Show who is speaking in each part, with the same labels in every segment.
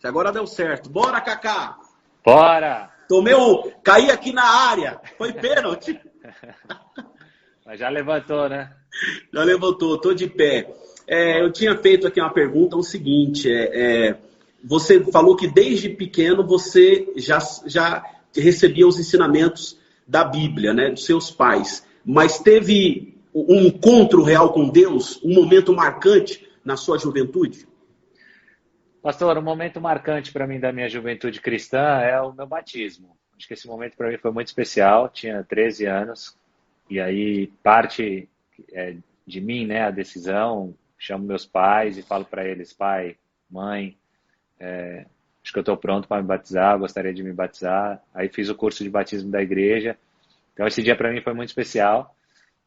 Speaker 1: Agora deu certo. Bora, Kaká!
Speaker 2: Bora!
Speaker 1: Caí aqui na área. Foi pênalti.
Speaker 2: Mas já levantou, né?
Speaker 1: Já levantou, tô de pé. Eu tinha feito aqui uma pergunta, o seguinte, você falou que desde pequeno você já recebia os ensinamentos da Bíblia, né, dos seus pais, mas teve um encontro real com Deus, um momento marcante na sua juventude?
Speaker 2: Pastor, um momento marcante para mim da minha juventude cristã é o meu batismo. Acho que esse momento para mim foi muito especial, tinha 13 anos, e aí parte de mim, né, a decisão, chamo meus pais e falo para eles, pai, mãe, acho que eu estou pronto para me batizar, gostaria de me batizar. Aí fiz o curso de batismo da igreja. Então esse dia para mim foi muito especial,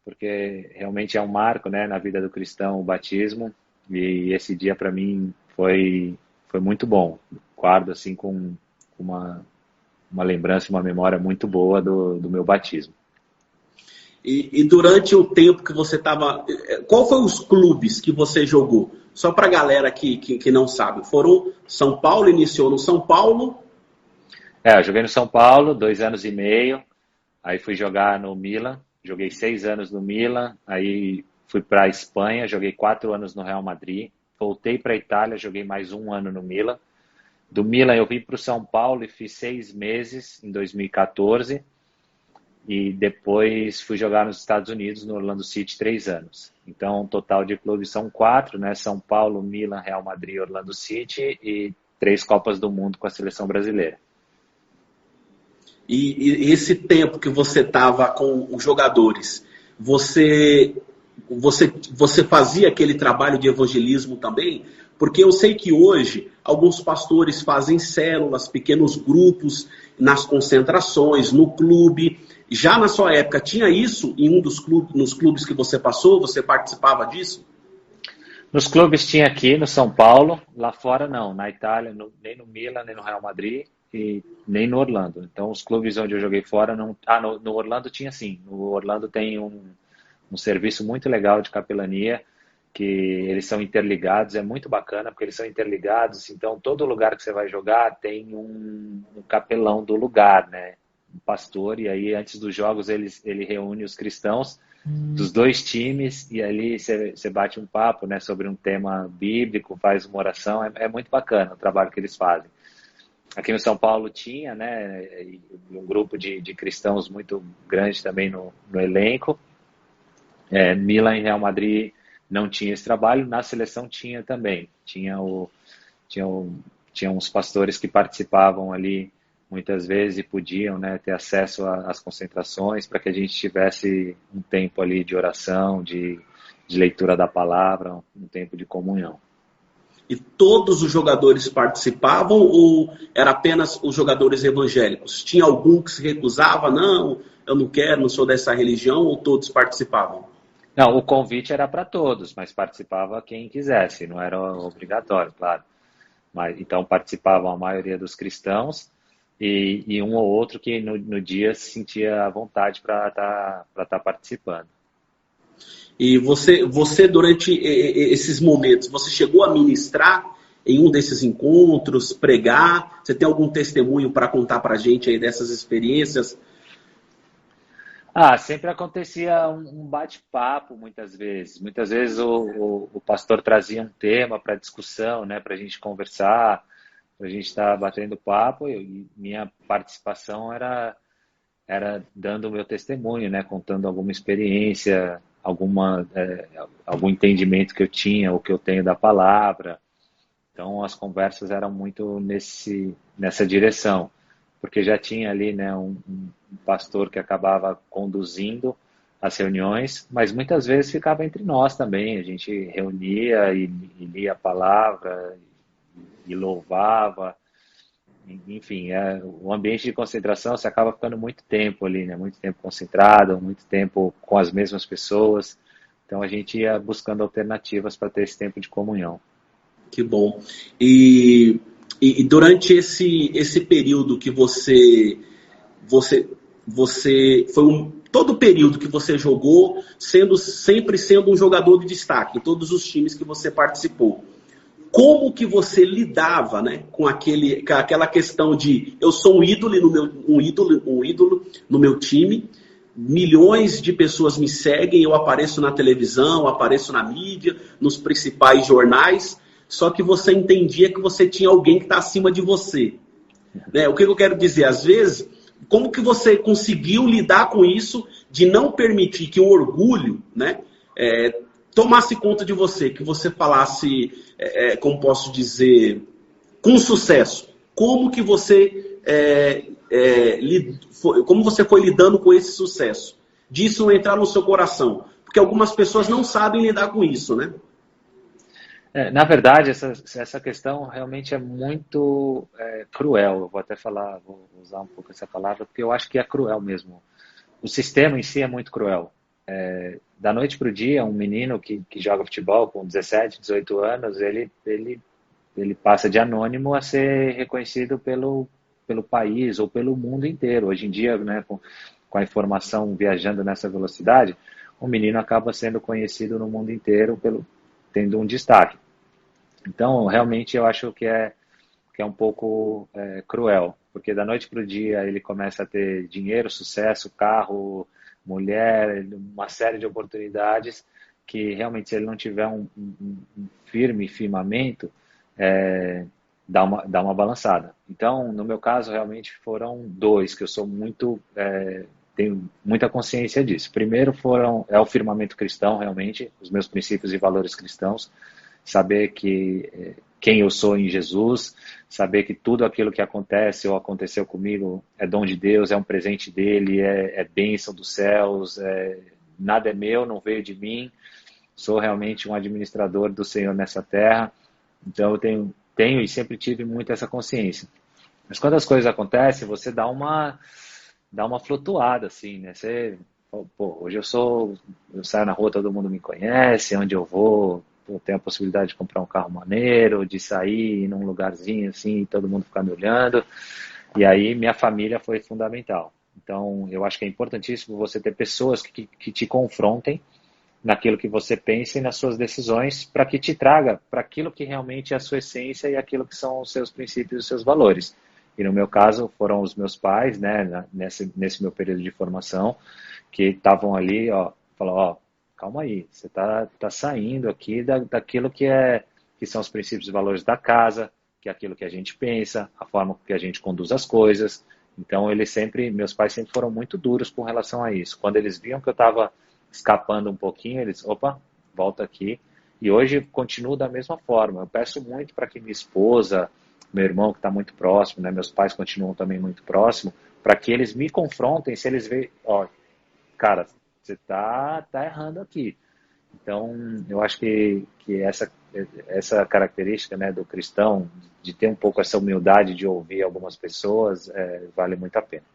Speaker 2: porque realmente é um marco, né, na vida do cristão, o batismo. E esse dia para mim foi muito bom. Guardo assim com uma lembrança, uma memória muito boa do meu batismo.
Speaker 1: E durante o tempo que você estava... Qual foi os clubes que você jogou? Só para a galera que não sabe. Foram São Paulo, iniciou no São Paulo?
Speaker 2: Eu joguei no São Paulo, 2 anos e meio. Aí fui jogar no Milan. Joguei 6 anos no Milan. Aí fui para a Espanha, joguei 4 anos no Real Madrid. Voltei para a Itália, joguei mais 1 ano no Milan. Do Milan eu vim para o São Paulo e fiz 6 meses em 2014. E depois fui jogar nos Estados Unidos, no Orlando City, 3 anos. Então, o total de clubes são 4, né? São Paulo, Milan, Real Madrid, Orlando City e 3 Copas do Mundo com a seleção brasileira.
Speaker 1: E esse tempo que você estava com os jogadores, você fazia aquele trabalho de evangelismo também? Porque eu sei que hoje alguns pastores fazem células, pequenos grupos nas concentrações, no clube. Já na sua época tinha isso em um dos clubes, nos clubes que você passou? Você participava disso?
Speaker 2: Nos clubes tinha aqui no São Paulo, lá fora não, na Itália, nem no Milan, nem no Real Madrid e nem no Orlando. Então os clubes onde eu joguei fora não... no Orlando tinha sim. No Orlando tem um serviço muito legal de capelania, que eles são interligados, é muito bacana porque eles são interligados, então todo lugar que você vai jogar tem um capelão do lugar, né? Um pastor, e aí antes dos jogos ele reúne os cristãos dos 2 times e ali você bate um papo, né, sobre um tema bíblico, faz uma oração, é muito bacana o trabalho que eles fazem. Aqui no São Paulo tinha, né, um grupo de cristãos muito grande também no elenco. Milan e Real Madrid não tinha esse trabalho, na seleção tinha também. Tinha uns pastores que participavam ali muitas vezes e podiam, né, ter acesso às concentrações para que a gente tivesse um tempo ali de oração, de leitura da palavra, um tempo de comunhão.
Speaker 1: E todos os jogadores participavam ou era apenas os jogadores evangélicos? Tinha algum que se recusava? Não, eu não quero, não sou dessa religião, ou todos participavam?
Speaker 2: Não, o convite era para todos, mas participava quem quisesse, não era obrigatório, claro. Então participavam a maioria dos cristãos e um ou outro que no dia se sentia à vontade para estar participando.
Speaker 1: E você, durante esses momentos, você chegou a ministrar em um desses encontros, pregar? Você tem algum testemunho para contar para a gente aí dessas experiências?
Speaker 2: Sempre acontecia um bate-papo muitas vezes. Muitas vezes o pastor trazia um tema para discussão, né, para a gente conversar, para a gente estar batendo papo, e minha participação era dando o meu testemunho, né, contando alguma experiência, algum entendimento que eu tinha, ou que eu tenho da palavra. Então as conversas eram muito nessa direção, porque já tinha ali, né, um pastor que acabava conduzindo as reuniões, mas muitas vezes ficava entre nós também. A gente reunia e lia a palavra e louvava. Enfim, o ambiente de concentração você acaba ficando muito tempo ali, né? Muito tempo concentrado, muito tempo com as mesmas pessoas. Então a gente ia buscando alternativas para ter esse tempo de comunhão.
Speaker 1: Que bom. E durante esse período que você foi todo o período que você jogou, sempre sendo um jogador de destaque em todos os times que você participou. como que você lidava, né, com aquela questão de eu sou um ídolo no meu time, milhões de pessoas me seguem, eu apareço na televisão, apareço na mídia, nos principais jornais, só que você entendia que você tinha alguém que está acima de você. Né? O que eu quero dizer? Às vezes, como que você conseguiu lidar com isso de não permitir que o orgulho, né, tomasse conta de você, que você falasse, como posso dizer, com sucesso? Como que você como você foi lidando com esse sucesso? Disso não entrar no seu coração. Porque algumas pessoas não sabem lidar com isso, né?
Speaker 2: Na verdade, essa questão realmente é muito cruel. Eu vou até falar, vou usar um pouco essa palavra, porque eu acho que é cruel mesmo. O sistema em si é muito cruel. Da noite para o dia, um menino que joga futebol com 17, 18 anos, ele passa de anônimo a ser reconhecido pelo país ou pelo mundo inteiro. Hoje em dia, né, com a informação viajando nessa velocidade, o menino acaba sendo conhecido no mundo inteiro tendo um destaque. Então, realmente, eu acho que é um pouco cruel, porque da noite para o dia ele começa a ter dinheiro, sucesso, carro, mulher, uma série de oportunidades que realmente, se ele não tiver um firme firmamento, dá uma balançada. Então, no meu caso, realmente foram dois que eu sou muito... tenho muita consciência disso. Primeiro é o firmamento cristão, realmente, os meus princípios e valores cristãos, saber que quem eu sou em Jesus, saber que tudo aquilo que acontece ou aconteceu comigo é dom de Deus, é um presente dele, é bênção dos céus, nada é meu, não veio de mim, sou realmente um administrador do Senhor nessa terra. Então eu tenho e sempre tive muito essa consciência. Mas quando as coisas acontecem, você dá uma flutuada, assim, né? Hoje eu saio na rua, todo mundo me conhece, onde eu vou, eu tenho a possibilidade de comprar um carro maneiro, de sair num lugarzinho assim, todo mundo ficar me olhando. E aí minha família foi fundamental. Então eu acho que é importantíssimo você ter pessoas que te confrontem naquilo que você pensa e nas suas decisões, para que te traga para aquilo que realmente é a sua essência e aquilo que são os seus princípios e os seus valores. E no meu caso foram os meus pais, né, nesse meu período de formação, que estavam ali, falaram, calma aí, você tá saindo aqui daquilo que são os princípios e valores da casa, que é aquilo que a gente pensa, a forma que a gente conduz as coisas. Então meus pais sempre foram muito duros com relação a isso. Quando eles viam que eu estava escapando um pouquinho, eles, volta aqui. E hoje continuo da mesma forma. Eu peço muito para que minha esposa, meu irmão que está muito próximo, né, meus pais continuam também muito próximo, para que eles me confrontem se eles veem, cara, você tá errando aqui. Então, eu acho que essa característica, né, do cristão, de ter um pouco essa humildade de ouvir algumas pessoas, vale muito a pena.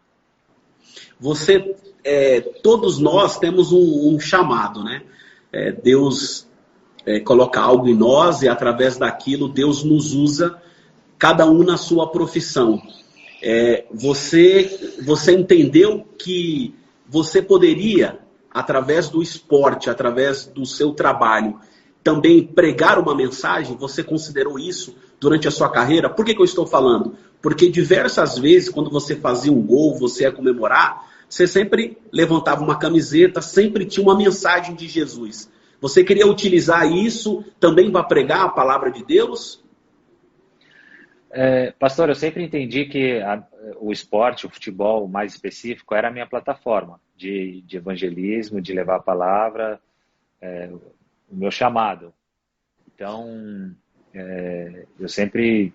Speaker 1: Todos nós temos um chamado, né? Deus coloca algo em nós e através daquilo Deus nos usa, cada um na sua profissão. Você entendeu que você poderia, através do esporte, através do seu trabalho, também pregar uma mensagem? Você considerou isso durante a sua carreira? Por que eu estou falando? Porque diversas vezes, quando você fazia um gol, você ia comemorar, você sempre levantava uma camiseta, sempre tinha uma mensagem de Jesus. Você queria utilizar isso também para pregar a palavra de Deus?
Speaker 2: Pastor, eu sempre entendi que o esporte, o futebol mais específico, era a minha plataforma de evangelismo, de levar a palavra, o meu chamado. Então, eu sempre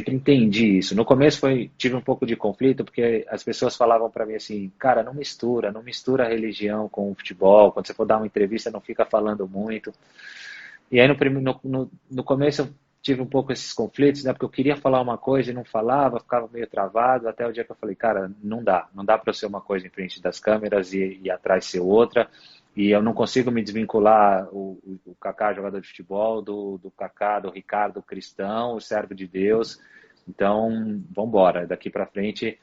Speaker 2: entendi isso. No começo tive um pouco de conflito, porque as pessoas falavam para mim assim, cara, não mistura a religião com o futebol, quando você for dar uma entrevista não fica falando muito. E aí no começo eu tive um pouco esses conflitos, né, porque eu queria falar uma coisa e não falava, ficava meio travado, até o dia que eu falei, cara, não dá para eu ser uma coisa em frente das câmeras e atrás ser outra. E eu não consigo me desvincular o Kaká, jogador de futebol, do Kaká, do Ricardo, cristão, o servo de Deus. Então, vamos embora. Daqui para frente,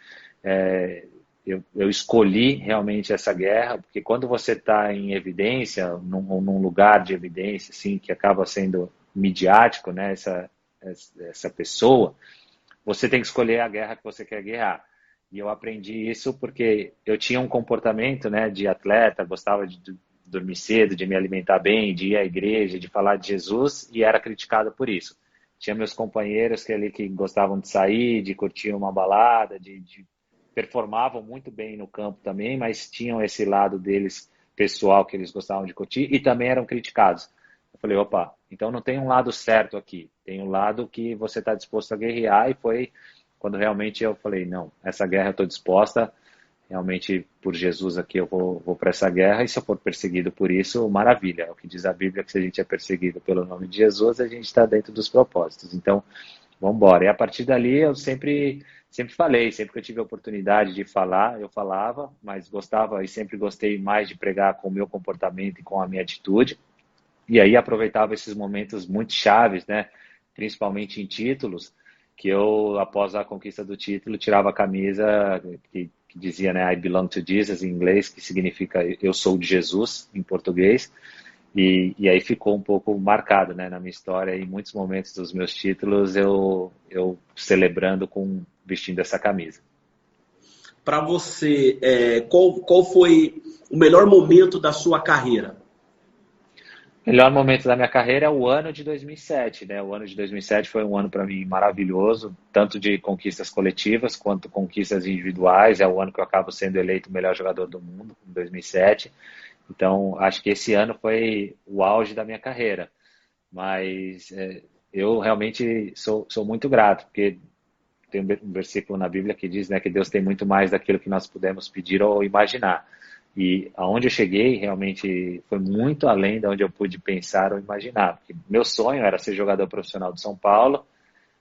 Speaker 2: eu escolhi realmente essa guerra, porque quando você está em evidência, num lugar de evidência, assim, que acaba sendo midiático, né, essa pessoa, você tem que escolher a guerra que você quer guerrear. E eu aprendi isso porque eu tinha um comportamento, né, de atleta, gostava de dormir cedo, de me alimentar bem, de ir à igreja, de falar de Jesus, e era criticado por isso. Tinha meus companheiros que gostavam de sair, de curtir uma balada, de performavam muito bem no campo também, mas tinham esse lado deles pessoal que eles gostavam de curtir e também eram criticados. Eu falei, opa, então não tem um lado certo aqui, tem um lado que você está disposto a guerrear, e foi quando realmente eu falei, não, essa guerra eu estou disposta, realmente por Jesus aqui eu vou para essa guerra, e se eu for perseguido por isso, maravilha. É o que diz a Bíblia, que se a gente é perseguido pelo nome de Jesus, a gente está dentro dos propósitos. Então, vamos embora. E a partir dali eu sempre falei, sempre que eu tive a oportunidade de falar, eu falava, mas gostava e sempre gostei mais de pregar com o meu comportamento e com a minha atitude. E aí aproveitava esses momentos muito chaves, né? Principalmente em títulos, que eu, após a conquista do título, tirava a camisa que dizia, né, I belong to Jesus, em inglês, que significa eu sou de Jesus, em português. E aí ficou um pouco marcado, né, na minha história, e em muitos momentos dos meus títulos eu celebrando vestindo essa camisa.
Speaker 1: Para você, qual foi o melhor momento da sua carreira?
Speaker 2: O melhor momento da minha carreira é o ano de 2007, né? O ano de 2007 foi um ano para mim maravilhoso, tanto de conquistas coletivas quanto conquistas individuais. É o ano que eu acabo sendo eleito o melhor jogador do mundo, em 2007. Então, acho que esse ano foi o auge da minha carreira. Mas eu realmente sou muito grato, porque tem um versículo na Bíblia que diz, né, que Deus tem muito mais daquilo que nós pudemos pedir ou imaginar. E aonde eu cheguei realmente foi muito além de onde eu pude pensar ou imaginar. Porque meu sonho era ser jogador profissional de São Paulo,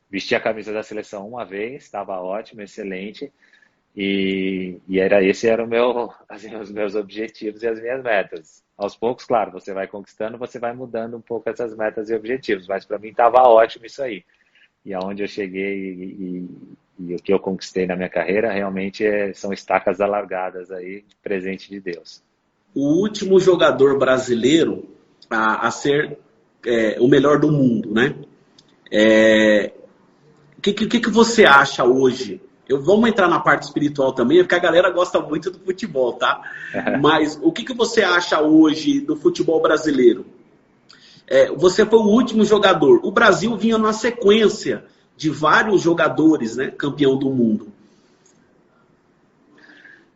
Speaker 2: vestir a camisa da seleção uma vez, estava ótimo, excelente. Esse era os meus objetivos e as minhas metas. Aos poucos, claro, você vai conquistando, você vai mudando um pouco essas metas e objetivos, mas para mim estava ótimo isso aí. E aonde eu cheguei e o que eu conquistei na minha carreira realmente são estacas alargadas aí, de presente de Deus.
Speaker 1: O último jogador brasileiro a ser o melhor do mundo, né? O que você acha hoje? Vamos entrar na parte espiritual também, porque a galera gosta muito do futebol, tá? Mas o que você acha hoje do futebol brasileiro? Você foi o último jogador. O Brasil vinha numa sequência de vários jogadores, né, campeão do mundo.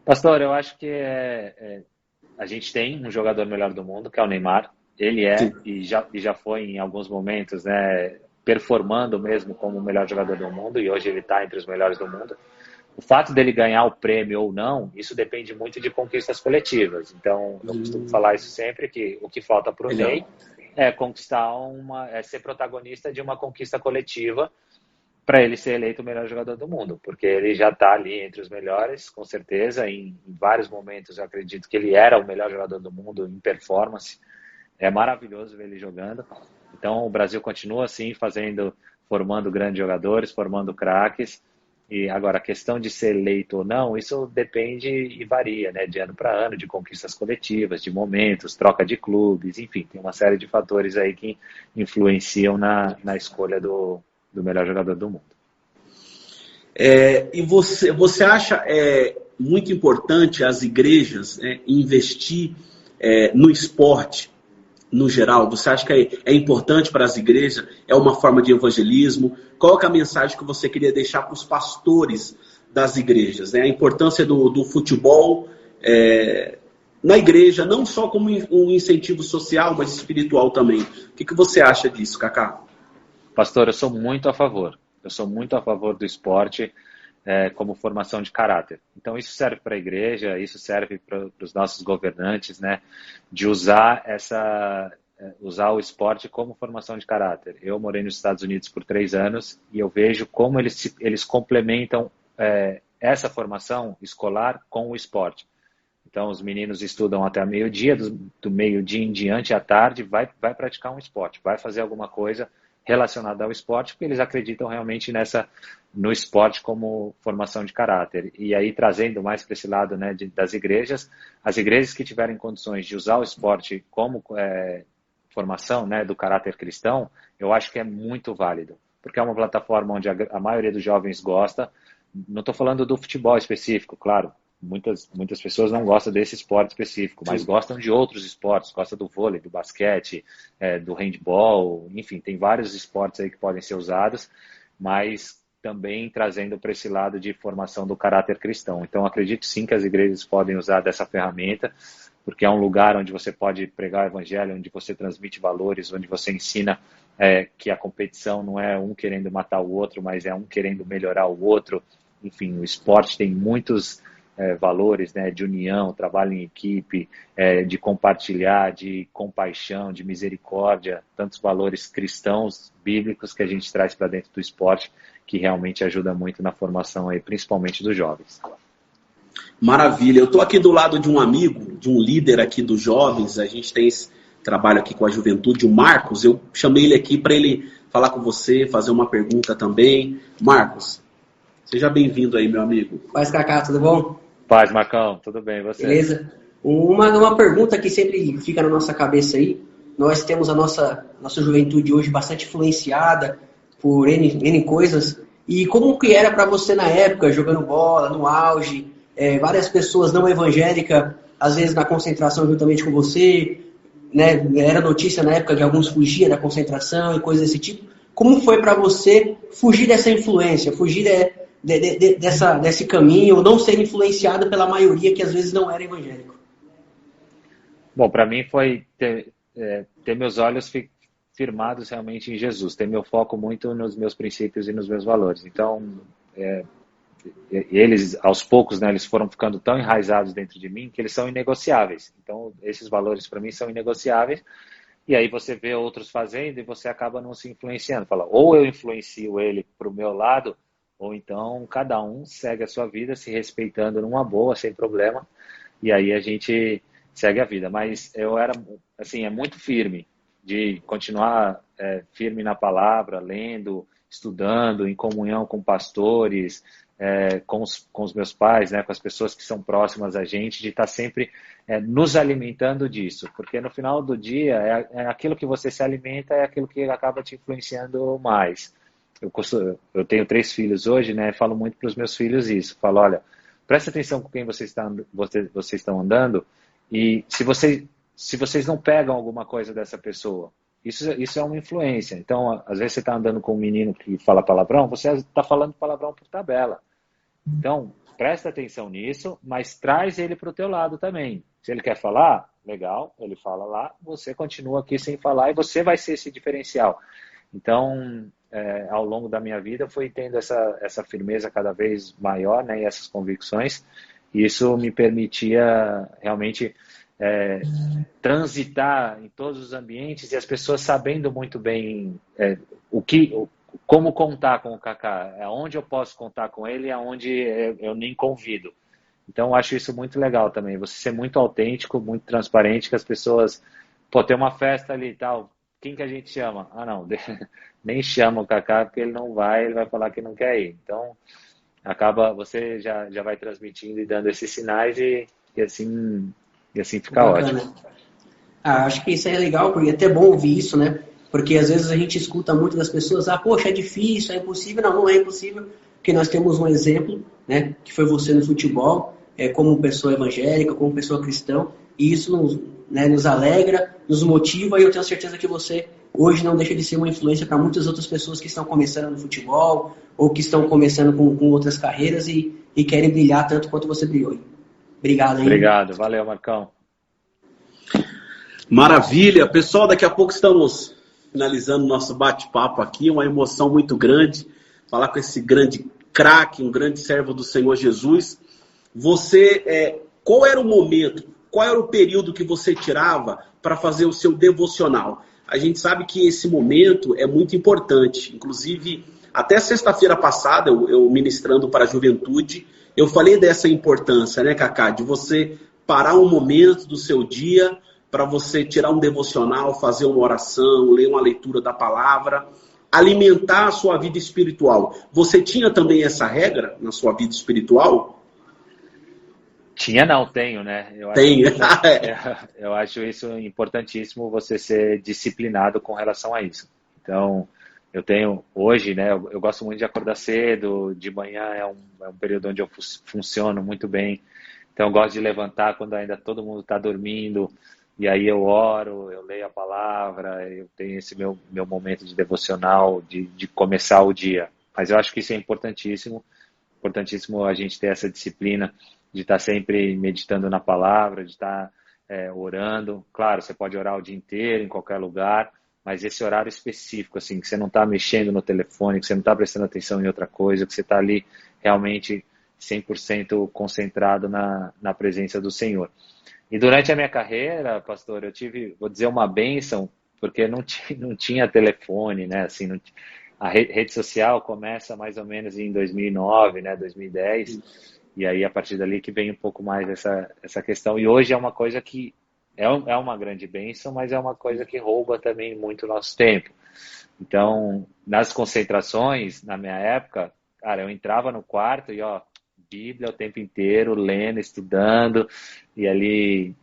Speaker 2: Pastor, eu acho que a gente tem um jogador melhor do mundo, que é o Neymar. Ele e já foi em alguns momentos, né, performando mesmo como o melhor jogador do mundo, e hoje ele está entre os melhores do mundo. O fato dele ganhar o prêmio ou não, isso depende muito de conquistas coletivas. Então, eu costumo falar isso sempre, que o que falta para o Ney é conquistar ser protagonista de uma conquista coletiva para ele ser eleito o melhor jogador do mundo, porque ele já está ali entre os melhores, com certeza. Em vários momentos eu acredito que ele era o melhor jogador do mundo em performance. É maravilhoso ver ele jogando. Então o Brasil continua assim formando grandes jogadores, formando craques. E agora, a questão de ser eleito ou não, isso depende e varia, né, de ano para ano, de conquistas coletivas, de momentos, troca de clubes, enfim, tem uma série de fatores aí que influenciam na escolha do melhor jogador do mundo.
Speaker 1: E você acha muito importante as igrejas investir no esporte no geral? Você acha que é importante para as igrejas? É uma forma de evangelismo? Qual é a mensagem que você queria deixar para os pastores das igrejas? Né? A importância do futebol na igreja, não só como um incentivo social, mas espiritual também. O que você acha disso, Kaká?
Speaker 2: Pastor, eu sou muito a favor. Eu sou muito a favor do esporte como formação de caráter. Então, isso serve para a igreja, isso serve para os nossos governantes, né? De usar o esporte como formação de caráter. Eu morei nos Estados Unidos por 3 anos e eu vejo como eles complementam essa formação escolar com o esporte. Então, os meninos estudam até meio-dia, do meio-dia em diante, à tarde, vai praticar um esporte, vai fazer alguma coisa relacionada ao esporte, porque eles acreditam realmente no esporte como formação de caráter. E aí, trazendo mais para esse lado, né, das igrejas, as igrejas que tiverem condições de usar o esporte como formação, né, do caráter cristão, eu acho que é muito válido, porque é uma plataforma onde a maioria dos jovens gosta. Não estou falando do futebol específico, claro. Muitas pessoas não gostam desse esporte específico, mas gostam de outros esportes, gostam do vôlei, do basquete, do handball, enfim, tem vários esportes aí que podem ser usados, mas também trazendo para esse lado de formação do caráter cristão. Então, acredito sim que as igrejas podem usar dessa ferramenta, porque é um lugar onde você pode pregar o evangelho, onde você transmite valores, onde você ensina que a competição não é um querendo matar o outro, mas é um querendo melhorar o outro. Enfim, o esporte tem muitos valores, né, de união, trabalho em equipe, de compartilhar, de compaixão, de misericórdia, tantos valores cristãos, bíblicos que a gente traz para dentro do esporte, que realmente ajuda muito na formação, aí, principalmente dos jovens.
Speaker 1: Maravilha. Eu estou aqui do lado de um amigo, de um líder aqui dos jovens, a gente tem esse trabalho aqui com a juventude, o Marcos. Eu chamei ele aqui para ele falar com você, fazer uma pergunta também. Marcos, seja bem-vindo aí, meu amigo.
Speaker 3: Paz, Cacá, tudo bom?
Speaker 2: Paz, Marcão, tudo bem, e você?
Speaker 3: Beleza. Uma pergunta que sempre fica na nossa cabeça aí. Nós temos a nossa juventude hoje bastante influenciada por N coisas. E como que era para você na época, jogando bola, no auge, várias pessoas não evangélicas, às vezes na concentração juntamente com você, né? Era notícia na época de alguns fugiam da concentração e coisas desse tipo. Como foi para você fugir dessa influência, fugir desse caminho, ou não ser influenciado pela maioria que às vezes não era evangélico?
Speaker 2: Bom, para mim foi ter meus olhos firmados realmente em Jesus, ter meu foco muito nos meus princípios e nos meus valores. Então, eles, aos poucos, né, eles foram ficando tão enraizados dentro de mim que eles são inegociáveis. Então, esses valores para mim são inegociáveis. E aí você vê outros fazendo e você acaba não se influenciando. Fala, ou eu influencio ele para o meu lado, ou então cada um segue a sua vida se respeitando numa boa, sem problema, e aí a gente segue a vida. Mas eu era, assim, muito firme, de continuar firme na palavra, lendo, estudando, em comunhão com pastores, com os meus pais, né, com as pessoas que são próximas a gente, de estar sempre nos alimentando disso, porque no final do dia, aquilo que você se alimenta é aquilo que acaba te influenciando mais. Eu tenho 3 filhos hoje, né? Falo muito para os meus filhos isso. Falo, olha, presta atenção com quem vocês estão andando, e se vocês não pegam alguma coisa dessa pessoa, isso é uma influência. Então, às vezes você está andando com um menino que fala palavrão, você está falando palavrão por tabela. Então, presta atenção nisso, mas traz ele para o teu lado também. Se ele quer falar, legal, ele fala lá, você continua aqui sem falar e você vai ser esse diferencial. Então, ao longo da minha vida, eu fui tendo essa firmeza cada vez maior, né, e essas convicções, e isso me permitia realmente transitar em todos os ambientes e as pessoas sabendo muito bem como contar com o Kaká, aonde eu posso contar com ele e aonde eu nem convido. Então, eu acho isso muito legal também, você ser muito autêntico, muito transparente, que as pessoas, tem uma festa ali e tal, quem que a gente chama? Ah, não, nem chama o Kaká porque ele não vai, ele vai falar que não quer ir. Então, você já vai transmitindo e dando esses sinais e assim fica ótimo.
Speaker 3: Acho que isso é legal, porque é até bom ouvir isso, né? Porque às vezes a gente escuta muito das pessoas, poxa, é difícil, é impossível. Não é impossível, porque nós temos um exemplo, né? Que foi você no futebol, como pessoa evangélica, como pessoa cristã, e isso nos alegra, nos motiva, e eu tenho certeza que você hoje não deixa de ser uma influência para muitas outras pessoas que estão começando no futebol, ou que estão começando com outras carreiras e querem brilhar tanto quanto você brilhou. Obrigado, hein?
Speaker 2: Obrigado, valeu, Marcão.
Speaker 1: Maravilha, pessoal, daqui a pouco estamos finalizando nosso bate-papo aqui, uma emoção muito grande, falar com esse grande craque, um grande servo do Senhor Jesus. Você, qual era o momento, qual era o período que você tirava para fazer o seu devocional? A gente sabe que esse momento é muito importante, inclusive até sexta-feira passada, eu ministrando para a juventude, eu falei dessa importância, né, Kaká, de você parar um momento do seu dia para você tirar um devocional, fazer uma oração, ler uma leitura da palavra, alimentar a sua vida espiritual. Você tinha também essa regra na sua vida espiritual?
Speaker 2: Tinha não, tenho, né? Eu acho isso importantíssimo, você ser disciplinado com relação a isso. Então, eu tenho hoje, né? Eu gosto muito de acordar cedo, de manhã é um período onde eu funciono muito bem. Então, eu gosto de levantar quando ainda todo mundo está dormindo, e aí eu oro, eu leio a palavra, eu tenho esse meu momento de devocional, de começar o dia. Mas eu acho que isso é importantíssimo a gente ter essa disciplina de estar sempre meditando na palavra, de estar orando. Claro, você pode orar o dia inteiro, em qualquer lugar, mas esse horário específico, assim, que você não está mexendo no telefone, que você não está prestando atenção em outra coisa, que você está ali realmente 100% concentrado na presença do Senhor. E durante a minha carreira, pastor, eu tive, vou dizer, uma bênção, porque não tinha telefone, né? Assim, a rede social começa mais ou menos em 2009, né? 2010, e aí a partir dali que vem um pouco mais essa questão. E hoje é uma coisa que é uma grande bênção, mas é uma coisa que rouba também muito nosso tempo. Então, nas concentrações, na minha época, cara, eu entrava no quarto e, Bíblia o tempo inteiro, lendo, estudando, e ali,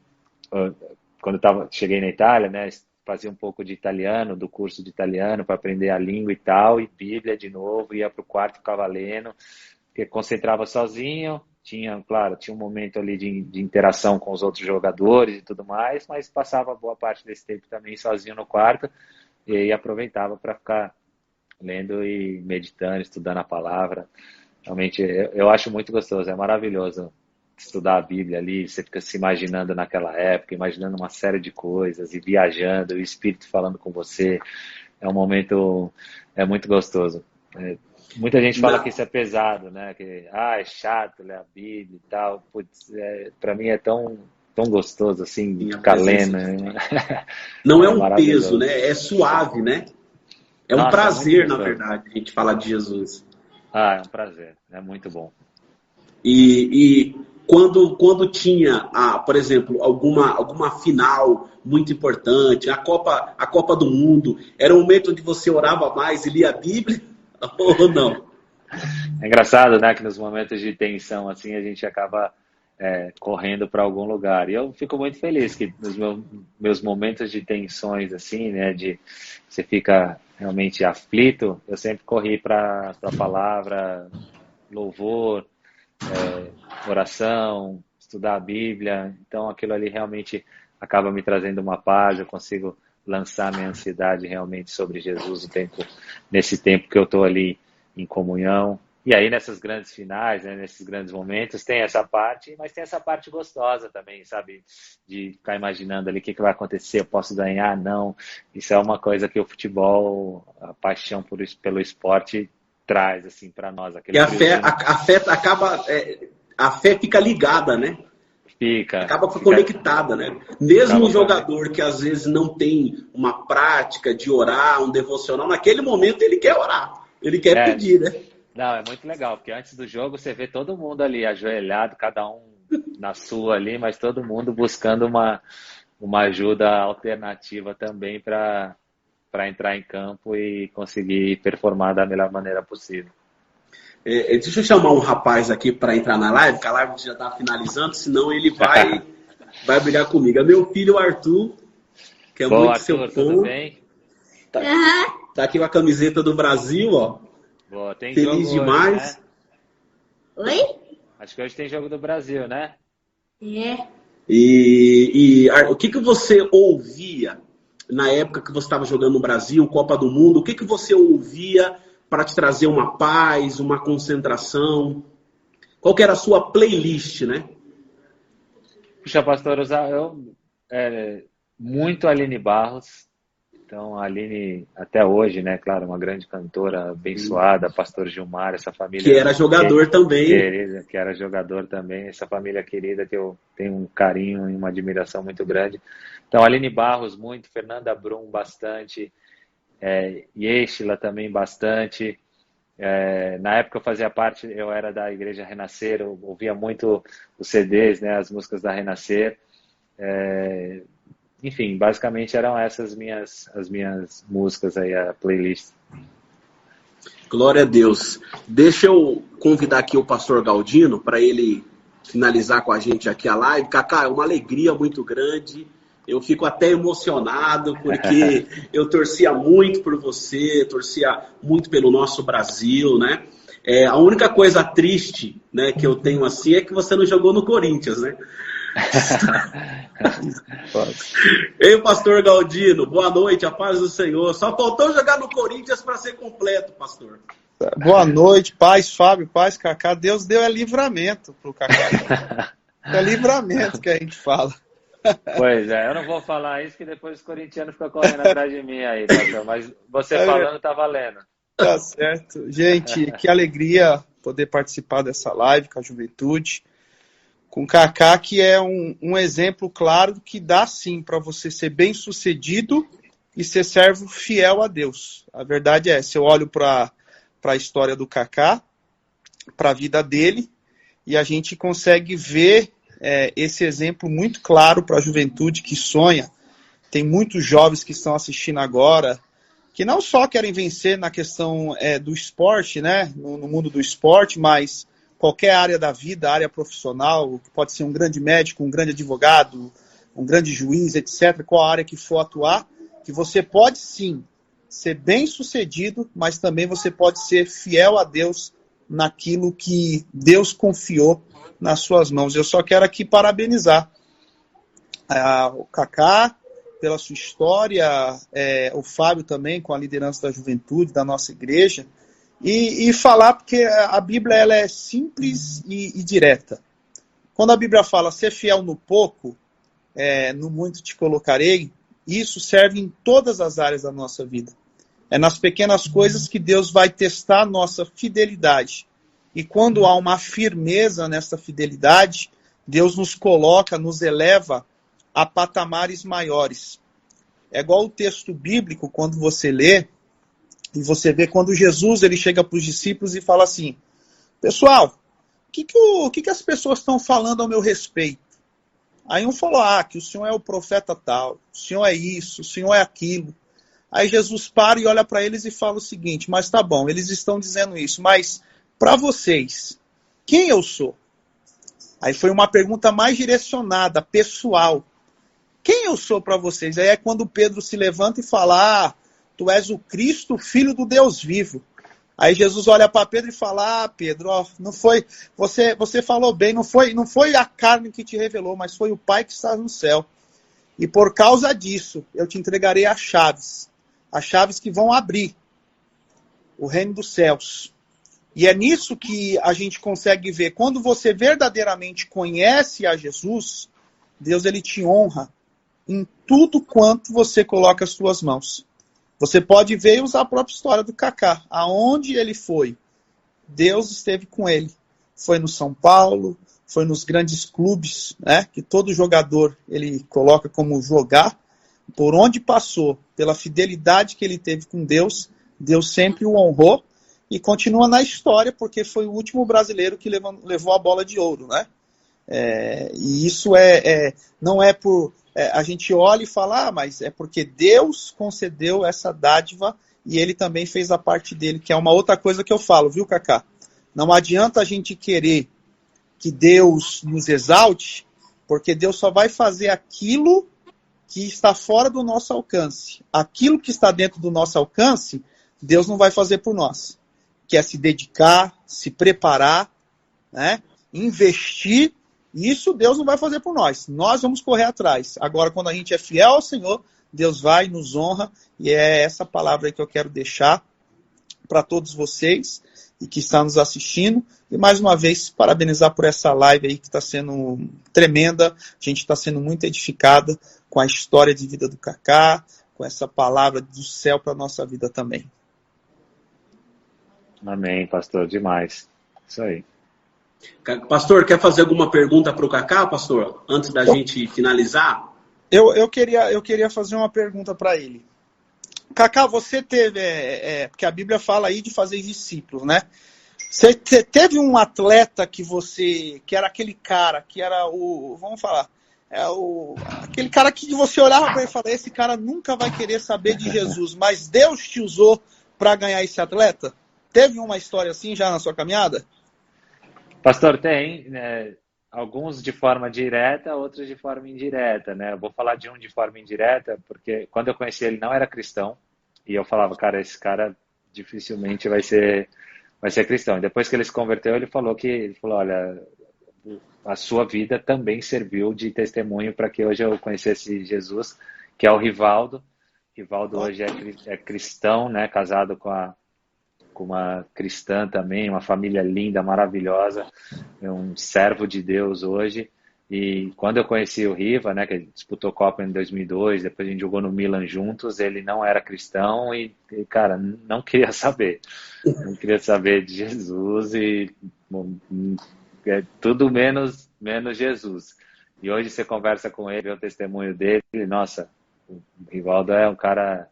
Speaker 2: quando cheguei na Itália, né, fazia um pouco de italiano, do curso de italiano, para aprender a língua e tal, e Bíblia de novo, ia para o quarto, ficava lendo, porque concentrava sozinho, tinha um momento ali de interação com os outros jogadores e tudo mais, mas passava boa parte desse tempo também sozinho no quarto, e aí aproveitava para ficar lendo e meditando, estudando a palavra. Realmente, eu acho muito gostoso, é maravilhoso estudar a Bíblia ali, você fica se imaginando naquela época, imaginando uma série de coisas, e viajando, e o Espírito falando com você, é um momento, é muito gostoso. Muita gente fala que isso é pesado, né, que é chato ler a Bíblia e tal, putz, para mim é tão gostoso, assim, de ficar lendo.
Speaker 1: Não é um peso, né, é suave, né, é um prazer, na verdade, a gente falar de Jesus.
Speaker 2: É um prazer, é muito bom.
Speaker 1: E quando tinha, por exemplo, alguma final muito importante, a Copa do Mundo, era um momento onde você orava mais e lia a Bíblia ou não?
Speaker 2: É engraçado, né, que nos momentos de tensão assim a gente acaba correndo para algum lugar. E eu fico muito feliz que nos meus momentos de tensões assim, né, de você fica realmente aflito, eu sempre corri para a palavra, louvor, oração, estudar a Bíblia. Então aquilo ali realmente acaba me trazendo uma paz, eu consigo lançar minha ansiedade realmente sobre Jesus nesse tempo que eu estou ali em comunhão. E aí nessas grandes finais, né, nesses grandes momentos, tem essa parte, mas tem essa parte gostosa também, sabe? De ficar imaginando ali o que vai acontecer, eu posso ganhar, não. Isso é uma coisa que o futebol, a paixão pelo esporte traz assim para nós.
Speaker 1: E a fé acaba, a fé fica ligada, né? Acaba conectada, né? Mesmo o jogador que às vezes não tem uma prática de orar, um devocional, naquele momento ele quer orar, ele quer pedir, né?
Speaker 2: Não, é muito legal, porque antes do jogo você vê todo mundo ali ajoelhado, cada um na sua ali, mas todo mundo buscando uma ajuda alternativa também para entrar em campo e conseguir performar da melhor maneira possível.
Speaker 1: Deixa eu chamar um rapaz aqui para entrar na live, que a live já está finalizando, senão ele vai brigar comigo. É meu filho Arthur, que é
Speaker 2: Boa,
Speaker 1: muito
Speaker 2: Arthur,
Speaker 1: seu fã.
Speaker 2: Tudo bem?
Speaker 1: Tá aqui com a camiseta do Brasil, ó.
Speaker 2: Boa, tem
Speaker 1: feliz
Speaker 2: jogo
Speaker 1: demais.
Speaker 2: Hoje, né?
Speaker 4: Oi?
Speaker 2: Acho que hoje tem jogo do Brasil, né?
Speaker 1: E o que você ouvia na época que você estava jogando no Brasil, Copa do Mundo? O que você ouvia para te trazer uma paz, uma concentração? Qual que era a sua playlist, né?
Speaker 2: Puxa, pastor, muito Aline Barros. Então, a Aline, até hoje, né, claro, uma grande cantora, abençoada, pastor Gilmar, essa família...
Speaker 1: Que era jogador também.
Speaker 2: Querida, que era jogador também, essa família querida que eu tenho um carinho e uma admiração muito grande. Então, Aline Barros, muito, Fernanda Brum, bastante, Yeshila também, bastante. Na época eu fazia parte, eu era da Igreja Renascer, eu ouvia muito os CDs, né, as músicas da Renascer. Enfim, basicamente eram essas as minhas músicas aí, a playlist.
Speaker 1: Glória a Deus. Deixa eu convidar aqui o pastor Galdino para ele finalizar com a gente aqui a live. Kaká, é uma alegria muito grande. Eu fico até emocionado, porque eu torcia muito por você, torcia muito pelo nosso Brasil, né? A única coisa triste, né, que eu tenho assim é que você não jogou no Corinthians, né? Ei, pastor Galdino, boa noite, a paz do Senhor. Só faltou jogar no Corinthians para ser completo, pastor.
Speaker 4: Boa noite, paz, Fábio, paz, Kaká. Deus deu livramento pro Kaká. É livramento que a gente fala.
Speaker 2: Pois é, eu não vou falar isso que depois os corintianos ficam correndo atrás de mim aí, pastor, mas você falando tá valendo.
Speaker 4: Tá certo. Gente, que alegria poder participar dessa live com a juventude, com o Kaká, que é um exemplo claro que dá sim para você ser bem sucedido e ser servo fiel a Deus. A verdade é essa, eu olho para a história do Kaká, para a vida dele, e a gente consegue ver esse exemplo muito claro para a juventude que sonha. Tem muitos jovens que estão assistindo agora, que não só querem vencer na questão do esporte, né, no mundo do esporte, mas qualquer área da vida, área profissional, pode ser um grande médico, um grande advogado, um grande juiz, etc., qual área que for atuar, que você pode sim ser bem sucedido, mas também você pode ser fiel a Deus naquilo que Deus confiou nas suas mãos. Eu só quero aqui parabenizar o Kaká pela sua história, o Fábio também com a liderança da juventude, da nossa igreja, e falar porque a Bíblia ela é simples e direta. Quando a Bíblia fala ser fiel no pouco, no muito te colocarei, isso serve em todas as áreas da nossa vida. É nas pequenas coisas que Deus vai testar a nossa fidelidade. E quando há uma firmeza nessa fidelidade, Deus nos coloca, nos eleva a patamares maiores. É igual o texto bíblico, quando você lê, e você vê quando Jesus ele chega para os discípulos e fala assim, pessoal, o que as pessoas estão falando ao meu respeito? Aí um falou, que o senhor é o profeta tal, o senhor é isso, o senhor é aquilo. Aí Jesus para e olha para eles e fala o seguinte, mas tá bom, eles estão dizendo isso, mas para vocês, quem eu sou? Aí foi uma pergunta mais direcionada, pessoal. Quem eu sou para vocês? Aí é quando Pedro se levanta e fala, tu és o Cristo, filho do Deus vivo. Aí Jesus olha para Pedro e fala, Pedro, não foi, você falou bem, não foi a carne que te revelou, mas foi o Pai que está no céu. E por causa disso, eu te entregarei as chaves que vão abrir o reino dos céus. E é nisso que a gente consegue ver, quando você verdadeiramente conhece a Jesus, Deus ele te honra em tudo quanto você coloca as suas mãos. Você pode ver e usar a própria história do Kaká. Aonde ele foi, Deus esteve com ele. Foi no São Paulo, foi nos grandes clubes, né, que todo jogador ele coloca como jogar. Por onde passou, pela fidelidade que ele teve com Deus, Deus sempre o honrou e continua na história, porque foi o último brasileiro que levou a bola de ouro, né? E isso não é por... a gente olha e fala, mas é porque Deus concedeu essa dádiva e ele também fez a parte dele, que é uma outra coisa que eu falo, viu, Kaká? Não adianta a gente querer que Deus nos exalte, porque Deus só vai fazer aquilo que está fora do nosso alcance. Aquilo que está dentro do nosso alcance, Deus não vai fazer por nós. Que é se dedicar, se preparar, né? Investir. Isso Deus não vai fazer por nós. Nós vamos correr atrás. Agora, quando a gente é fiel ao Senhor, Deus vai, nos honra. E é essa palavra aí que eu quero deixar para todos vocês e que estão nos assistindo. E mais uma vez, parabenizar por essa live aí que está sendo tremenda. A gente está sendo muito edificada com a história de vida do Kaká, com essa palavra do céu para a nossa vida também.
Speaker 2: Amém, pastor, demais. Isso aí.
Speaker 1: Pastor, quer fazer alguma pergunta para o Kaká, pastor? Antes da gente finalizar?
Speaker 4: Eu queria fazer uma pergunta para ele. Kaká, você teve... porque a Bíblia fala aí de fazer discípulos, né? Você teve um atleta que era aquele cara, que era vamos falar, aquele cara que você olhava para ele e falava, esse cara nunca vai querer saber de Jesus, mas Deus te usou para ganhar esse atleta? Teve uma história assim já na sua caminhada?
Speaker 2: Pastor, tem, né? alguns de forma direta, outros de forma indireta, né? Eu vou falar de um de forma indireta, porque quando eu conheci ele não era cristão, e eu falava, cara, esse cara dificilmente vai ser cristão. E depois que ele se converteu, ele falou, olha, a sua vida também serviu de testemunho para que hoje eu conhecesse Jesus, que é o Rivaldo. Rivaldo hoje é cristão, né? Casado com uma cristã também, uma família linda, maravilhosa, é um servo de Deus hoje. E quando eu conheci o Riva, né, que disputou Copa em 2002, depois a gente jogou no Milan juntos, ele não era cristão e cara, não queria saber. Não queria saber de Jesus e bom, é tudo menos Jesus. E hoje você conversa com ele, vê o testemunho dele, nossa, o Rivaldo é um cara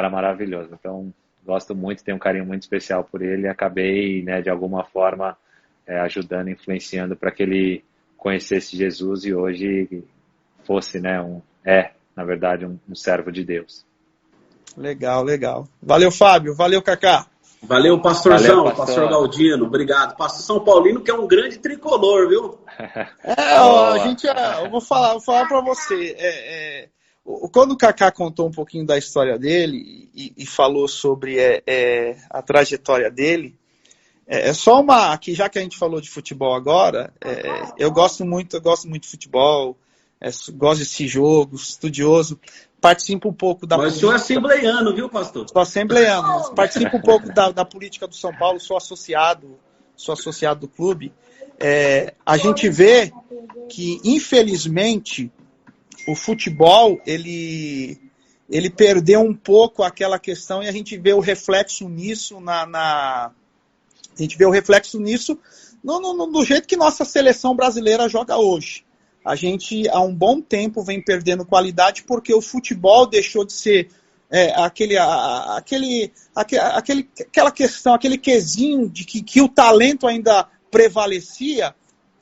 Speaker 2: maravilhoso. Então, gosto muito, tenho um carinho muito especial por ele e acabei, né, de alguma forma, ajudando, influenciando para que ele conhecesse Jesus e hoje fosse, né, na verdade, um servo de Deus.
Speaker 4: Legal. Valeu, Fábio. Valeu, Kaká.
Speaker 1: Valeu, pastorzão,
Speaker 2: Valeu,
Speaker 1: pastor Galdino. Obrigado. Pastor São Paulino, que é um grande tricolor, viu?
Speaker 4: Eu vou falar para você. Quando o Kaká contou um pouquinho da história dele e falou sobre a trajetória dele, só aqui, já que a gente falou de futebol agora, eu gosto muito de futebol, gosto desse jogo, estudioso, participo um pouco da
Speaker 1: política. Mas o senhor é assembleiano, viu, pastor?
Speaker 4: Sou assembleiano, participo um pouco da política do São Paulo, sou associado do clube. A gente vê que, infelizmente, o futebol, ele perdeu um pouco aquela questão e a gente vê o reflexo nisso no jeito que nossa seleção brasileira joga hoje. A gente, há um bom tempo, vem perdendo qualidade porque o futebol deixou de ser aquela questão, aquele quesinho de que o talento ainda prevalecia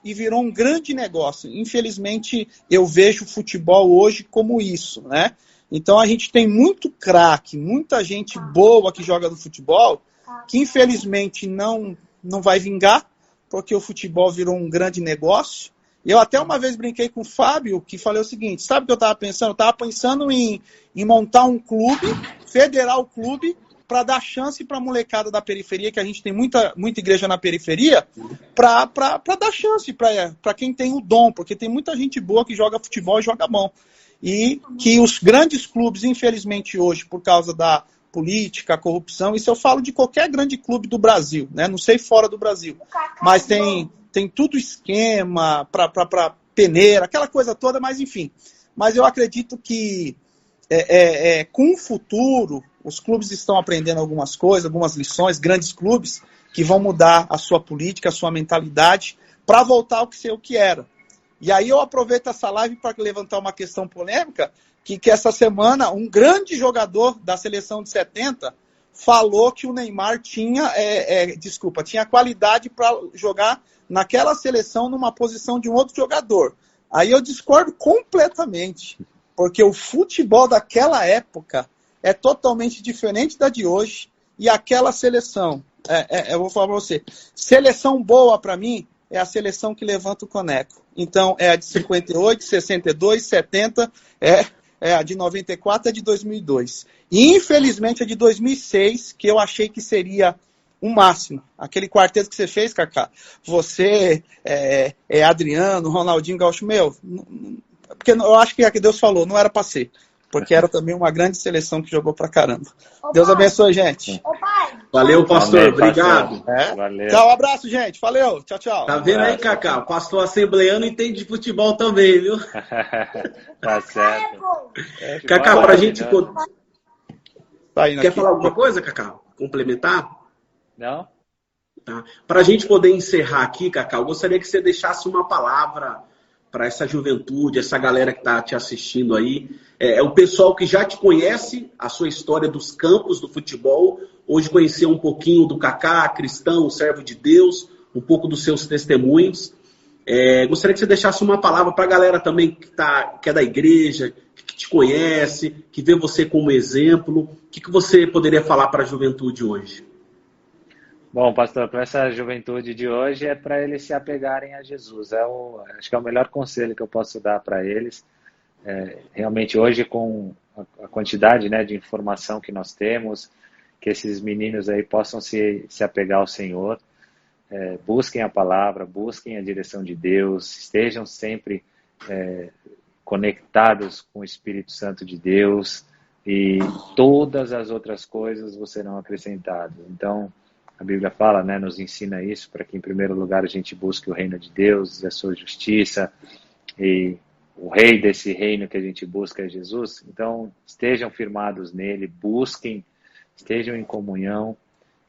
Speaker 4: e virou um grande negócio. Infelizmente, eu vejo o futebol hoje como isso, né? Então, a gente tem muito craque, muita gente boa que joga no futebol, que infelizmente não vai vingar, porque o futebol virou um grande negócio. Eu até uma vez brinquei com o Fábio, que falei o seguinte, sabe o que eu estava pensando? Eu estava pensando em montar um clube, federar o clube, para dar chance para a molecada da periferia, que a gente tem muita igreja na periferia, para dar chance para quem tem o dom, porque tem muita gente boa que joga futebol e joga bom. E que os grandes clubes, infelizmente hoje, por causa da política, corrupção, isso eu falo de qualquer grande clube do Brasil, né? Não sei fora do Brasil, mas tem tudo esquema para peneira, aquela coisa toda, mas enfim. Mas eu acredito que com o futuro, os clubes estão aprendendo algumas coisas, algumas lições, grandes clubes, que vão mudar a sua política, a sua mentalidade, para voltar ao que ser o que era. E aí eu aproveito essa live para levantar uma questão polêmica, que essa semana um grande jogador da seleção de 70 falou que o Neymar tinha qualidade para jogar naquela seleção numa posição de um outro jogador. Aí eu discordo completamente, porque o futebol daquela época é totalmente diferente da de hoje, e aquela seleção, eu vou falar para você, seleção boa para mim é a seleção que levanta o caneco. Então, é a de 58, 62, 70, a de 94 e a de 2002. E, infelizmente, a de 2006, que eu achei que seria o máximo. Aquele quarteto que você fez, Kaká, você, Adriano, Ronaldinho Gaúcho, porque eu acho que Deus falou, não era para ser. Porque era também uma grande seleção que jogou pra caramba. Deus abençoe, gente.
Speaker 1: Valeu, pastor. Amém, obrigado.
Speaker 2: Valeu.
Speaker 4: Tchau, abraço, gente. Valeu. Tchau, tchau.
Speaker 1: Tá vendo aí, Kaká? O pastor assembleiano entende de futebol também, viu?
Speaker 2: Tá certo.
Speaker 1: Kaká, pra gente...
Speaker 4: Tá
Speaker 1: Quer falar alguma coisa, Kaká? Complementar?
Speaker 2: Não?
Speaker 1: Tá. Pra gente poder encerrar aqui, Kaká, eu gostaria que você deixasse uma palavra para essa juventude, essa galera que está te assistindo aí. O pessoal que já te conhece, a sua história dos campos do futebol, hoje conheceu um pouquinho do Kaká, cristão, servo de Deus, um pouco dos seus testemunhos. Gostaria que você deixasse uma palavra para a galera também que é da igreja, que te conhece, que vê você como exemplo. O que você poderia falar para a juventude hoje?
Speaker 2: Bom, pastor, para essa juventude de hoje é para eles se apegarem a Jesus. Acho que é o melhor conselho que eu posso dar para eles. Realmente hoje, com a quantidade, né, de informação que nós temos, que esses meninos aí possam se apegar ao Senhor, busquem a palavra, busquem a direção de Deus, estejam sempre conectados com o Espírito Santo de Deus, e todas as outras coisas serão acrescentadas. Então, a Bíblia fala, né, nos ensina isso, para que em primeiro lugar a gente busque o reino de Deus e a sua justiça, e o rei desse reino que a gente busca é Jesus. Então, estejam firmados nele, busquem, estejam em comunhão,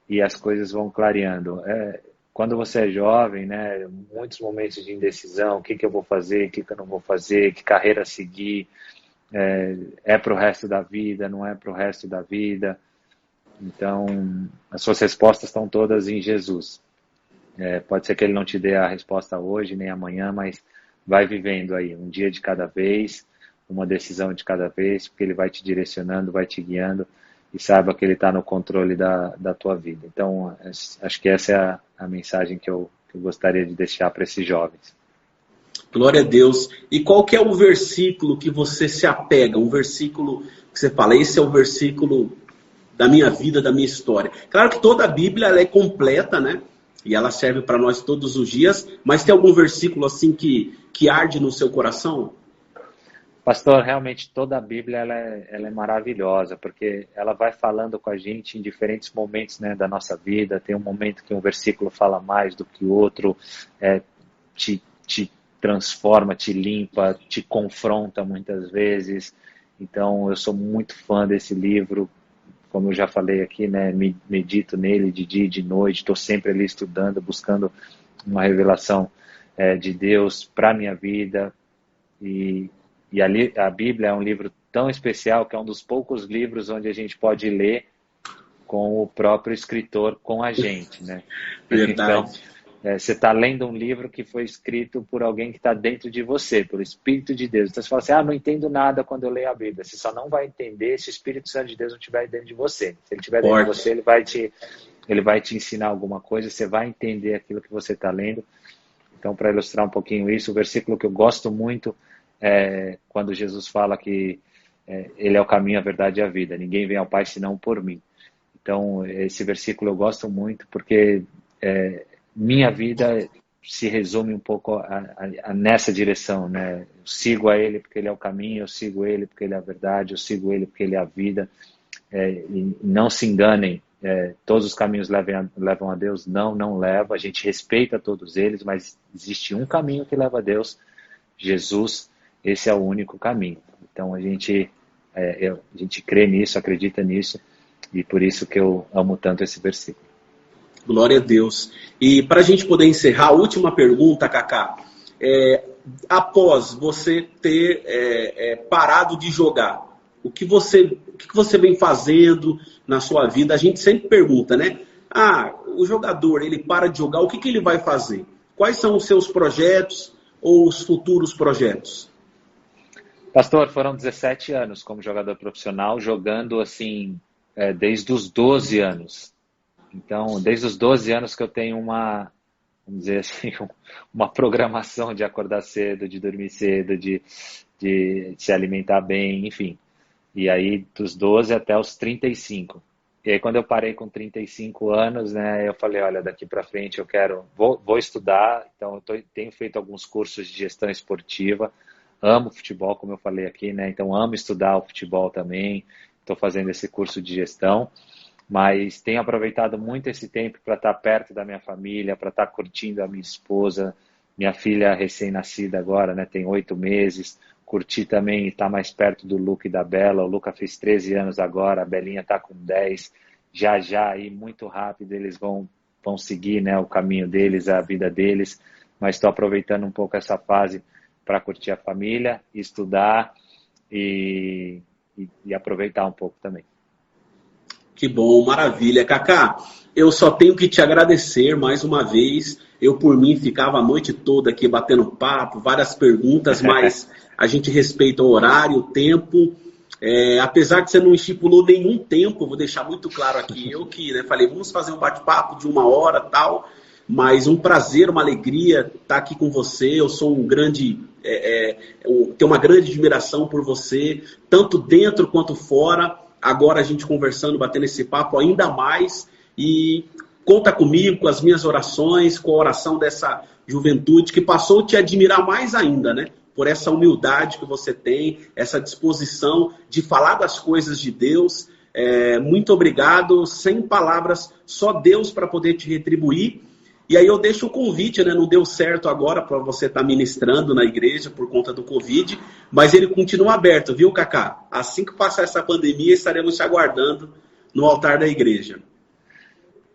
Speaker 2: e as coisas vão clareando. Quando você é jovem, né, muitos momentos de indecisão, o que eu vou fazer, o que eu não vou fazer, que carreira seguir, para o resto da vida, não é para o resto da vida. Então, as suas respostas estão todas em Jesus. Pode ser que ele não te dê a resposta hoje, nem amanhã, mas vai vivendo aí, um dia de cada vez, uma decisão de cada vez, porque ele vai te direcionando, vai te guiando, e saiba que ele está no controle da tua vida. Então, acho que essa é a mensagem que eu gostaria de deixar para esses jovens.
Speaker 1: Glória a Deus. E qual que é o versículo que você se apega? Um versículo que você fala, esse é o versículo da minha vida, da minha história. Claro que toda a Bíblia ela é completa, né? E ela serve para nós todos os dias, mas tem algum versículo assim que arde no seu coração?
Speaker 2: Pastor, realmente toda a Bíblia ela é maravilhosa, porque ela vai falando com a gente em diferentes momentos, né, da nossa vida. Tem um momento que um versículo fala mais do que o outro, te transforma, te limpa, te confronta muitas vezes. Então, eu sou muito fã desse livro. Como eu já falei aqui, né, medito nele de dia e de noite, estou sempre ali estudando, buscando uma revelação de Deus para a minha vida. E a Bíblia é um livro tão especial que é um dos poucos livros onde a gente pode ler com o próprio escritor, com a gente, né?
Speaker 1: Verdade.
Speaker 2: Então, você está lendo um livro que foi escrito por alguém que está dentro de você, pelo Espírito de Deus. Então você fala assim, não entendo nada quando eu leio a Bíblia. Você só não vai entender se o Espírito Santo de Deus não estiver dentro de você. Se ele estiver dentro de você, ele vai te ensinar alguma coisa, você vai entender aquilo que você está lendo. Então, para ilustrar um pouquinho isso, o versículo que eu gosto muito é quando Jesus fala que ele é o caminho, a verdade e a vida. Ninguém vem ao Pai senão por mim. Então, esse versículo eu gosto muito porque minha vida se resume um pouco nessa direção, né? Eu sigo a Ele porque Ele é o caminho, eu sigo Ele porque Ele é a verdade, eu sigo Ele porque Ele é a vida. E não se enganem, todos os caminhos levam a Deus? Não leva. A gente respeita todos eles, mas existe um caminho que leva a Deus, Jesus. Esse é o único caminho. Então a gente crê nisso, acredita nisso, e por isso que eu amo tanto esse versículo.
Speaker 1: Glória a Deus. E para a gente poder encerrar, a última pergunta, Kaká. Após você ter parado de jogar, o que você vem fazendo na sua vida? A gente sempre pergunta, né? O jogador, ele para de jogar, o que ele vai fazer? Quais são os seus projetos ou os futuros projetos?
Speaker 2: Pastor, foram 17 anos como jogador profissional, jogando assim, desde os 12 anos. Então, desde os 12 anos que eu tenho vamos dizer assim, uma programação de acordar cedo, de dormir cedo, de se alimentar bem, enfim. E aí, dos 12 até os 35. E aí, quando eu parei com 35 anos, né, eu falei, olha, daqui para frente eu vou estudar. Então, eu tenho feito alguns cursos de gestão esportiva. Amo futebol, como eu falei aqui, né? Então, amo estudar o futebol também. Estou fazendo esse curso de gestão. Mas tenho aproveitado muito esse tempo para estar perto da minha família, para estar curtindo a minha esposa, minha filha recém-nascida agora, né? Tem 8 meses. Curti também estar mais perto do Luca e da Bela. O Luca fez 13 anos agora, a Belinha está com 10. Já, aí, muito rápido, eles vão seguir, né, o caminho deles, a vida deles. Mas estou aproveitando um pouco essa fase para curtir a família, estudar e aproveitar um pouco também.
Speaker 1: Que bom, maravilha. Kaká, eu só tenho que te agradecer mais uma vez. Eu, por mim, ficava a noite toda aqui batendo papo, várias perguntas, mas a gente respeita o horário, o tempo. Apesar de você não estipulou nenhum tempo, vou deixar muito claro aqui, eu que, né, falei, vamos fazer um bate-papo de 1 hora tal, mas um prazer, uma alegria estar aqui com você. Eu sou tenho uma grande admiração por você, tanto dentro quanto fora. Agora a gente conversando, batendo esse papo ainda mais, e conta comigo, com as minhas orações, com a oração dessa juventude que passou a te admirar mais ainda, né? Por essa humildade que você tem, essa disposição de falar das coisas de Deus. Muito obrigado, sem palavras, só Deus para poder te retribuir. E aí eu deixo o convite, né? Não deu certo agora para você estar ministrando na igreja por conta do Covid, mas ele continua aberto, viu, Cacá? Assim que passar essa pandemia, estaremos te aguardando no altar da igreja.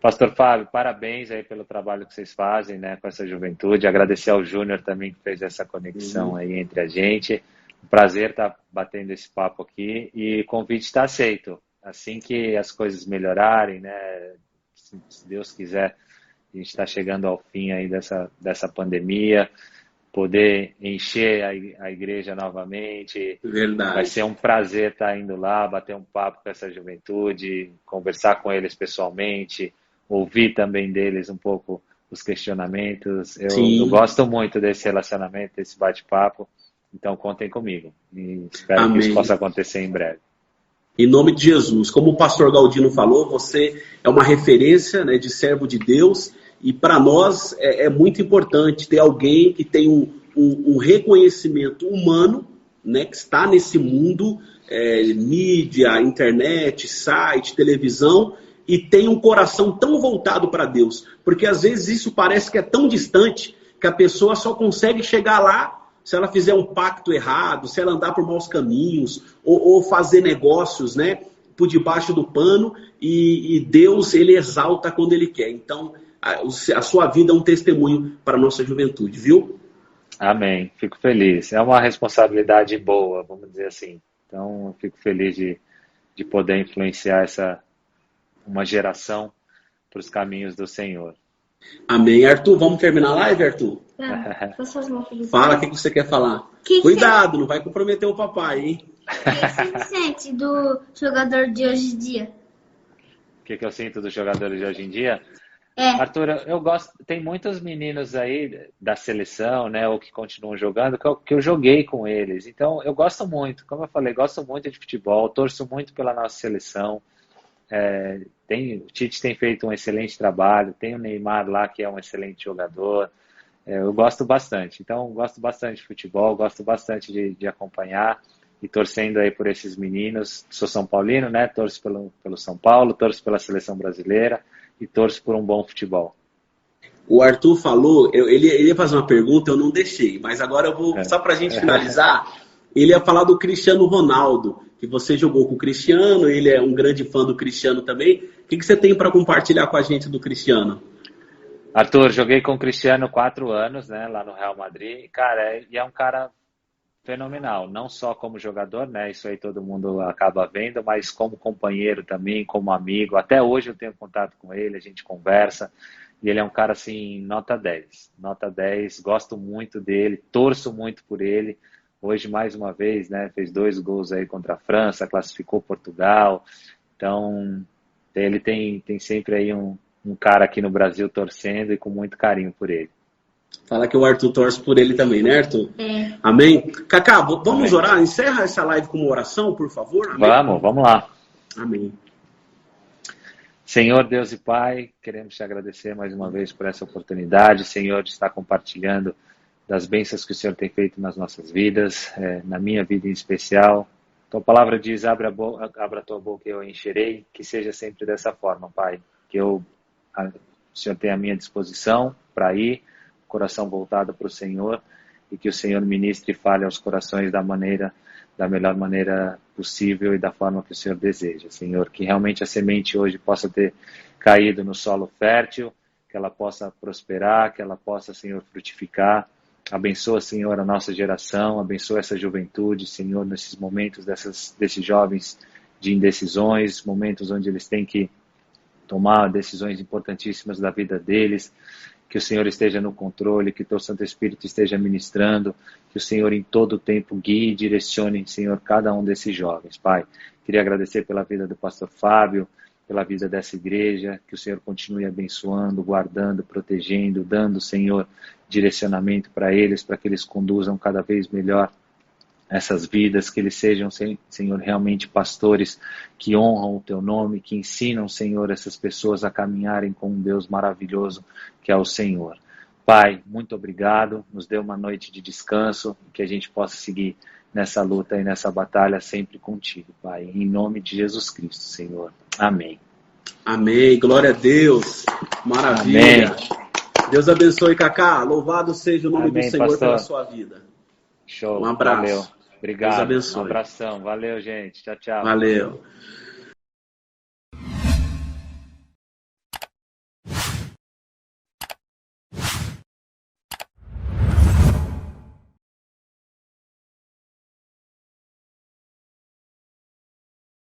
Speaker 2: Pastor Fábio, parabéns aí pelo trabalho que vocês fazem, né, com essa juventude. Agradecer ao Júnior também que fez essa conexão aí entre a gente. Um prazer estar batendo esse papo aqui, e o convite está aceito. Assim que as coisas melhorarem, né, se Deus quiser, a gente está chegando ao fim aí dessa pandemia, poder encher a igreja novamente.
Speaker 1: Verdade.
Speaker 2: Vai ser um prazer estar indo lá, bater um papo com essa juventude, conversar com eles pessoalmente, ouvir também deles um pouco os questionamentos. Eu gosto muito desse relacionamento, desse bate-papo, então contem comigo. E espero
Speaker 1: Amém.
Speaker 2: que isso possa acontecer em breve.
Speaker 1: Em nome de Jesus. Como o pastor Galdino falou, você é uma referência, né, de servo de Deus, e para nós é muito importante ter alguém que tem um reconhecimento humano, né, que está nesse mundo, mídia, internet, site, televisão, e tem um coração tão voltado para Deus. Porque às vezes isso parece que é tão distante que a pessoa só consegue chegar lá se ela fizer um pacto errado, se ela andar por maus caminhos, ou fazer negócios, né, por debaixo do pano, e Deus, ele exalta quando ele quer. Então, a sua vida é um testemunho para a nossa juventude, viu?
Speaker 2: Amém, fico feliz. É uma responsabilidade boa, vamos dizer assim. Então, eu fico feliz de poder influenciar uma geração para os caminhos do Senhor.
Speaker 1: Amém. Arthur, vamos terminar a live, Arthur? Fala, o que você quer falar? Cuidado, não vai comprometer o papai, hein?
Speaker 5: O que você sente do jogador de hoje em dia?
Speaker 2: O que eu sinto dos jogadores de hoje em dia? Arthur, eu gosto, tem muitos meninos aí da seleção, né, ou que continuam jogando, que eu joguei com eles. Então, eu gosto muito, como eu falei, gosto muito de futebol, torço muito pela nossa seleção. O Tite tem feito um excelente trabalho, tem o Neymar lá, que é um excelente jogador. Eu gosto bastante. Então, gosto bastante de futebol, gosto bastante de acompanhar, e torcendo aí por esses meninos. Sou São Paulino, né? Torço pelo São Paulo, torço pela seleção brasileira e torço por um bom futebol.
Speaker 1: O Arthur falou, ele ia fazer uma pergunta, eu não deixei, mas agora eu vou, só pra gente finalizar, ele ia falar do Cristiano Ronaldo, que você jogou com o Cristiano, ele é um grande fã do Cristiano também. O que você tem para compartilhar com a gente do Cristiano?
Speaker 2: Arthur, joguei com o Cristiano 4 anos, né, lá no Real Madrid. Cara, e é um cara fenomenal, não só como jogador, né, isso aí todo mundo acaba vendo, mas como companheiro também, como amigo. Até hoje eu tenho contato com ele, a gente conversa, e ele é um cara assim, nota 10, gosto muito dele, torço muito por ele. Hoje, mais uma vez, né, fez 2 gols aí contra a França, classificou Portugal. Então, ele tem sempre aí um cara aqui no Brasil torcendo e com muito carinho por ele.
Speaker 1: Fala que o Arthur torce por ele também, né, Arthur? Amém? Cacá, vamos orar? Encerra essa live com uma oração, por favor? Amém?
Speaker 2: Vamos lá.
Speaker 1: Amém.
Speaker 2: Senhor Deus e Pai, queremos te agradecer mais uma vez por essa oportunidade, Senhor, de estar compartilhando das bênçãos que o Senhor tem feito nas nossas vidas, na minha vida em especial. Tua palavra diz, abra a tua boca e eu encherei, que seja sempre dessa forma, Pai. Que o Senhor tenha a minha disposição para ir, coração voltado para o Senhor, e que o Senhor ministre e fale aos corações da melhor maneira possível e da forma que o Senhor deseja. Senhor, que realmente a semente hoje possa ter caído no solo fértil, que ela possa prosperar, que ela possa, Senhor, frutificar. Abençoa, Senhor, a nossa geração, abençoa essa juventude, Senhor, nesses momentos desses jovens de indecisões, momentos onde eles têm que tomar decisões importantíssimas da vida deles. que o Senhor esteja no controle, que o teu Santo Espírito esteja ministrando, que o Senhor em todo o tempo guie e direcione, Senhor, cada um desses jovens, Pai. Queria agradecer pela vida do pastor Fábio, pela vida dessa igreja, que o Senhor continue abençoando, guardando, protegendo, dando, Senhor, direcionamento para eles, para que eles conduzam cada vez melhor essas vidas, que eles sejam, Senhor, realmente pastores que honram o Teu nome, que ensinam, Senhor, essas pessoas a caminharem com um Deus maravilhoso que é o Senhor. Pai, muito obrigado, nos dê uma noite de descanso, que a gente possa seguir nessa luta e nessa batalha sempre contigo, Pai, em nome de Jesus Cristo, Senhor. Amém.
Speaker 1: Amém, glória a Deus, maravilha.
Speaker 2: Amém.
Speaker 1: Deus abençoe, Cacá, louvado seja o nome
Speaker 2: Amém,
Speaker 1: do Senhor
Speaker 2: pastor.
Speaker 1: pela sua vida.
Speaker 2: Show,
Speaker 1: Um abraço.
Speaker 2: valeu. Obrigado,
Speaker 1: Deus abençoe.
Speaker 2: um abração, valeu gente, tchau, tchau.
Speaker 1: Valeu.